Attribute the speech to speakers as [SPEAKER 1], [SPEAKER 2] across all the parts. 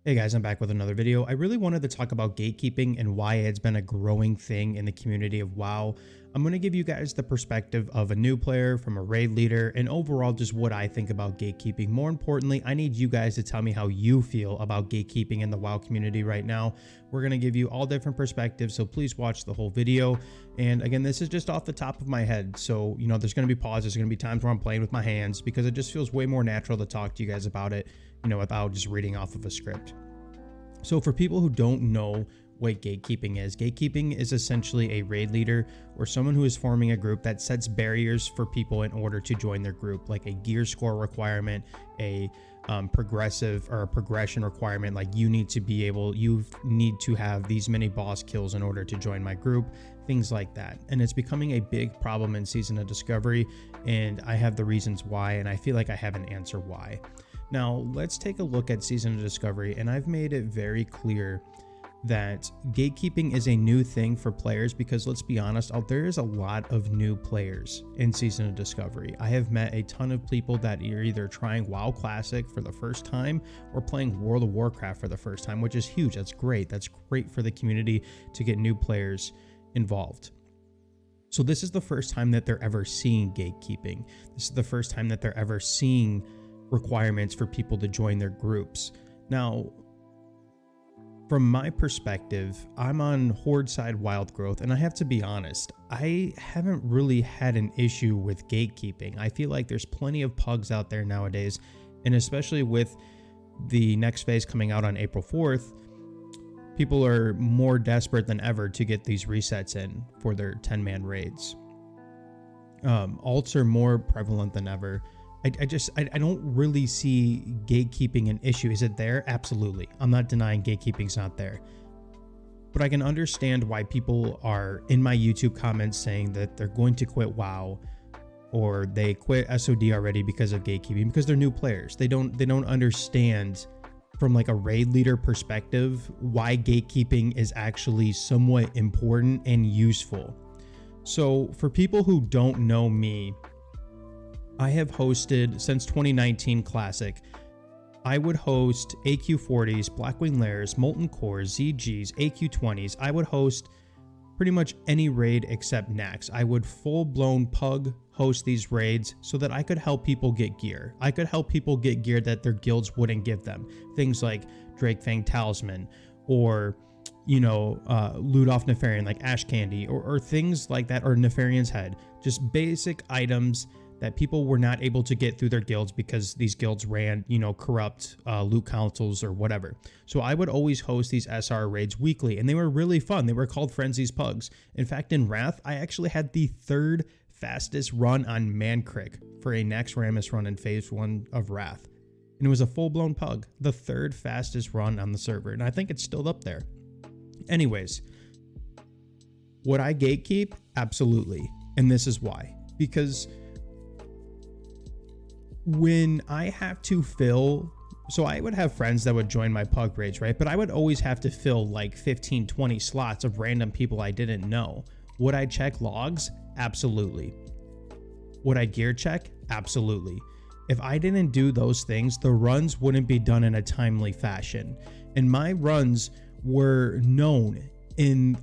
[SPEAKER 1] Hey guys, I'm back with another video. I really wanted to talk about gatekeeping and why it's been a growing thing in the community of WoW. I'm going to give you guys the perspective of a new player, from a raid leader, and overall just what I think about gatekeeping. More importantly, I need you guys to tell me how you feel about gatekeeping in the WoW community right now. We're going to give you all different perspectives, so please watch the whole video. And again, this is just off the top of my head, so there's going to be pauses, there's going to be times where I'm playing with my hands because it just feels way more natural to talk to you guys about it, without just reading off of a script. So for people who don't know what gatekeeping is essentially a raid leader or someone who is forming a group that sets barriers for people in order to join their group, like a gear score requirement, a progression requirement, like you need to have these many boss kills in order to join my group, things like that. And it's becoming a big problem in Season of Discovery, and I have the reasons why, and I feel like I have an answer why. Now, let's take a look at Season of Discovery, and I've made it very clear that gatekeeping is a new thing for players because, let's be honest, there is a lot of new players in Season of Discovery. I have met a ton of people that are either trying WoW Classic for the first time or playing World of Warcraft for the first time, which is huge. That's great. That's great for the community to get new players involved. So this is the first time that they're ever seeing gatekeeping. This is the first time that they're ever seeing requirements for people to join their groups. Now, from my perspective, I'm on Horde side Wild Growth, and I have to be honest, I haven't really had an issue with gatekeeping. I feel like there's plenty of pugs out there nowadays, and especially with the next phase coming out on April 4th, people are more desperate than ever to get these resets in for their 10-man raids. Alts are more prevalent than ever. I don't really see gatekeeping an issue. Is it there? Absolutely. I'm not denying gatekeeping's not there. But I can understand why people are in my YouTube comments saying that they're going to quit WoW or they quit SOD already because of gatekeeping, because they're new players. They don't understand from like a raid leader perspective why gatekeeping is actually somewhat important and useful. So for people who don't know me, I have hosted since 2019 Classic. I would host AQ40s, Blackwing Lairs, Molten Cores, ZGs, AQ20s. I would host pretty much any raid except Nax. I would full-blown pug host these raids so that I could help people get gear. I could help people get gear that their guilds wouldn't give them. Things like Drakefang Talisman or loot off Nefarian like Ash Candy or things like that, or Nefarian's Head. Just basic items that people were not able to get through their guilds because these guilds ran, corrupt loot councils or whatever. So I would always host these SR raids weekly, and they were really fun. They were called Frenzy's Pugs. In fact, in Wrath, I actually had the third fastest run on Mankrik for a Nax Rammus run in Phase 1 of Wrath. And it was a full-blown pug, the third fastest run on the server, and I think it's still up there. Anyways, would I gatekeep? Absolutely. And this is why. Because when I have to fill, so I would have friends that would join my pug raids, right? But I would always have to fill like 15, 20 slots of random people I didn't know. Would I check logs? Absolutely. Would I gear check? Absolutely. If I didn't do those things, the runs wouldn't be done in a timely fashion. And my runs were known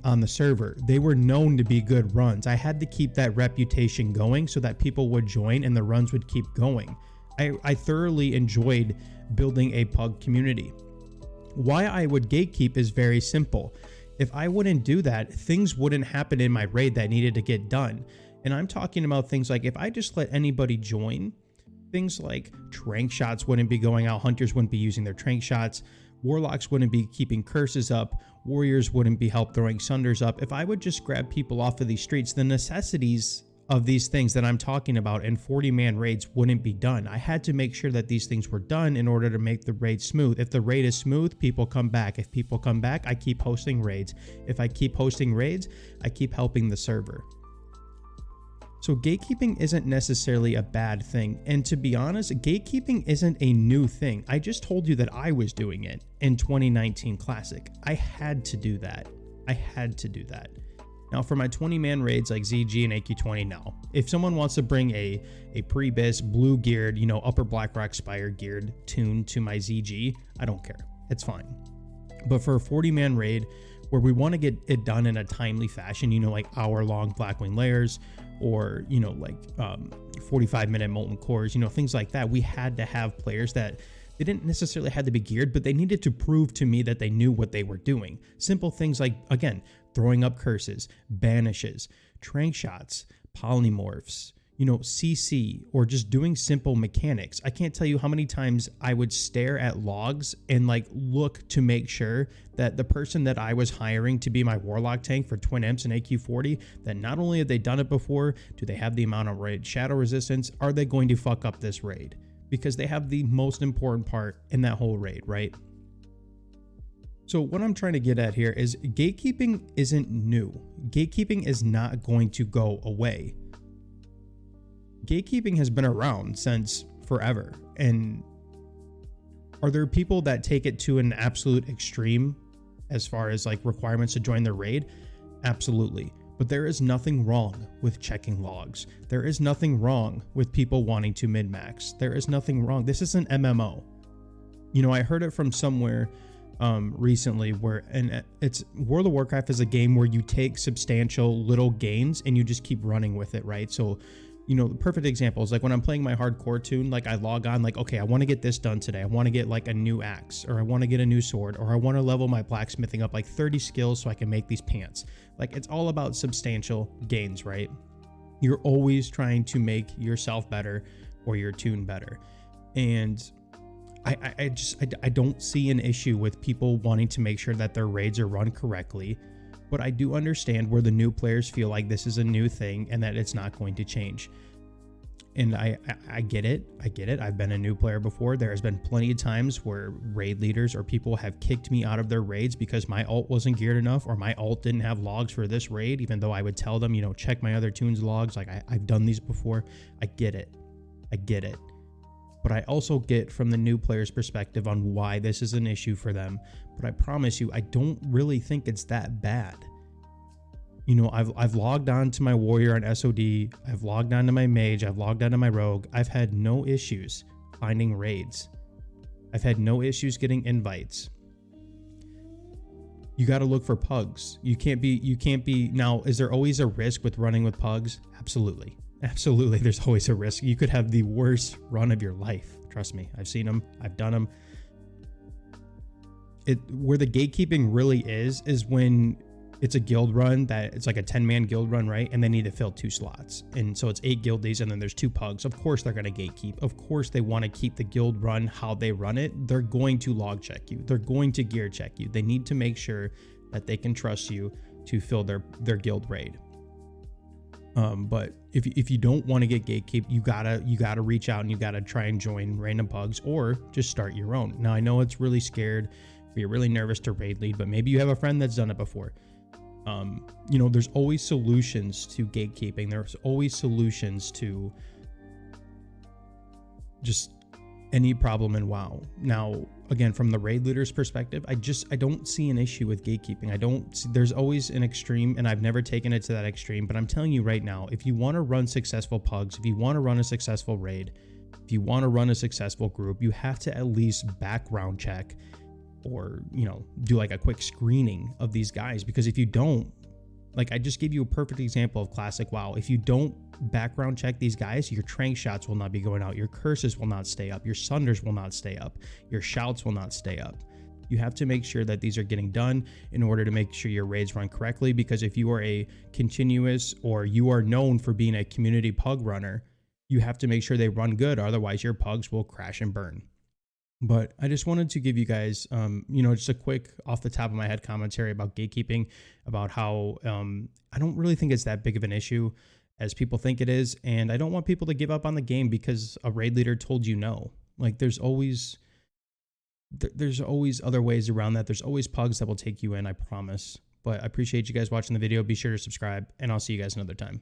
[SPEAKER 1] on the server. They were known to be good runs. I had to keep that reputation going so that people would join and the runs would keep going. I thoroughly enjoyed building a pug community. Why I would gatekeep is very simple. If I wouldn't do that, things wouldn't happen in my raid that needed to get done. And I'm talking about things like if I just let anybody join, things like trank shots wouldn't be going out, hunters wouldn't be using their trank shots, warlocks wouldn't be keeping curses up, warriors wouldn't be help throwing sunders up. If I would just grab people off of these streets, the necessities of these things that I'm talking about in 40-man raids wouldn't be done. I had to make sure that these things were done in order to make the raid smooth. If the raid is smooth, people come back. If people come back, I keep hosting raids. If I keep hosting raids, I keep helping the server. So gatekeeping isn't necessarily a bad thing. And to be honest, gatekeeping isn't a new thing. I just told you that I was doing it in 2019 Classic. I had to do that. Now for my 20-man raids like ZG and AQ20, no. If someone wants to bring a pre-bis blue geared, upper Blackrock Spire geared tune to my ZG, I don't care. It's fine. But for a 40-man raid where we want to get it done in a timely fashion, you know, like hour-long Blackwing layers, or, you know, like 45-minute molten cores, you know, things like that, we had to have players that they didn't necessarily have to be geared, but they needed to prove to me that they knew what they were doing. Simple things like, again, throwing up curses, banishes, trank shots, polymorphs, you know, CC, or just doing simple mechanics. I can't tell you how many times I would stare at logs and like look to make sure that the person that I was hiring to be my warlock tank for twin imps and AQ40, that not only have they done it before, do they have the amount of raid shadow resistance, are they going to fuck up this raid? Because they have the most important part in that whole raid, right? So what I'm trying to get at here is gatekeeping isn't new. Gatekeeping is not going to go away. Gatekeeping has been around since forever. And are there people that take it to an absolute extreme as far as like requirements to join their raid? Absolutely. But there is nothing wrong with checking logs. There is nothing wrong with people wanting to min-max. There is nothing wrong. This is an MMO. You know, I heard it from somewhere recently where, and it's World of Warcraft is a game where you take substantial little gains and you just keep running with it, right? So, you know, the perfect example is like when I'm playing my hardcore tune, like I log on, like, okay, I want to get this done today. I want to get like a new axe, or I want to get a new sword, or I want to level my blacksmithing up like 30 skills so I can make these pants. Like, it's all about substantial gains, right? You're always trying to make yourself better or your tune better. And I don't see an issue with people wanting to make sure that their raids are run correctly. But I do understand where the new players feel like this is a new thing and that it's not going to change. And I get it. I get it. I've been a new player before. There has been plenty of times where raid leaders or people have kicked me out of their raids because my ult wasn't geared enough, or my ult didn't have logs for this raid, even though I would tell them, you know, check my other tunes logs. Like I've done these before. I get it. I get it. But I also get from the new player's perspective on why this is an issue for them. But I promise you, I don't really think it's that bad. You know, I've logged on to my warrior on SOD. I've logged on to my mage. I've logged on to my rogue. I've had no issues finding raids. I've had no issues getting invites. You got to look for pugs. You can't be. Now, is there always a risk with running with pugs? Absolutely. Absolutely, there's always a risk. You could have the worst run of your life. Trust me, I've seen them. I've done them. Where the gatekeeping really is when it's a guild run that it's like a 10-man guild run, right? And they need to fill 2 slots. And so it's 8 guildies and then there's 2 pugs. Of course they're going to gatekeep. Of course they want to keep the guild run how they run it. They're going to log check you. They're going to gear check you. They need to make sure that they can trust you to fill their guild raid. But if you don't want to get gatekeep, you gotta reach out and you gotta try and join random pugs or just start your own. Now I know it's really scared, or you're really nervous to raid lead, but maybe you have a friend that's done it before. You know, there's always solutions to gatekeeping. There's always solutions to just any problem in WoW. Now, again, from the raid leader's perspective, I don't see an issue with gatekeeping. There's always an extreme, and I've never taken it to that extreme, but I'm telling you right now, if you want to run successful pugs, if you want to run a successful raid, if you want to run a successful group, you have to at least background check or, you know, do like a quick screening of these guys. Because if you don't, like I just gave you a perfect example of classic WoW. If you don't background check these guys, your trank shots will not be going out. Your curses will not stay up. Your sunders will not stay up. Your shouts will not stay up. You have to make sure that these are getting done in order to make sure your raids run correctly. Because if you are a continuous, or you are known for being a community pug runner, you have to make sure they run good. Otherwise your pugs will crash and burn. But I just wanted to give you guys, you know, just a quick off the top of my head commentary about gatekeeping, about how I don't really think it's that big of an issue as people think it is. And I don't want people to give up on the game because a raid leader told you no. Like there's always other ways around that. There's always pugs that will take you in, I promise. But I appreciate you guys watching the video. Be sure to subscribe, and I'll see you guys another time.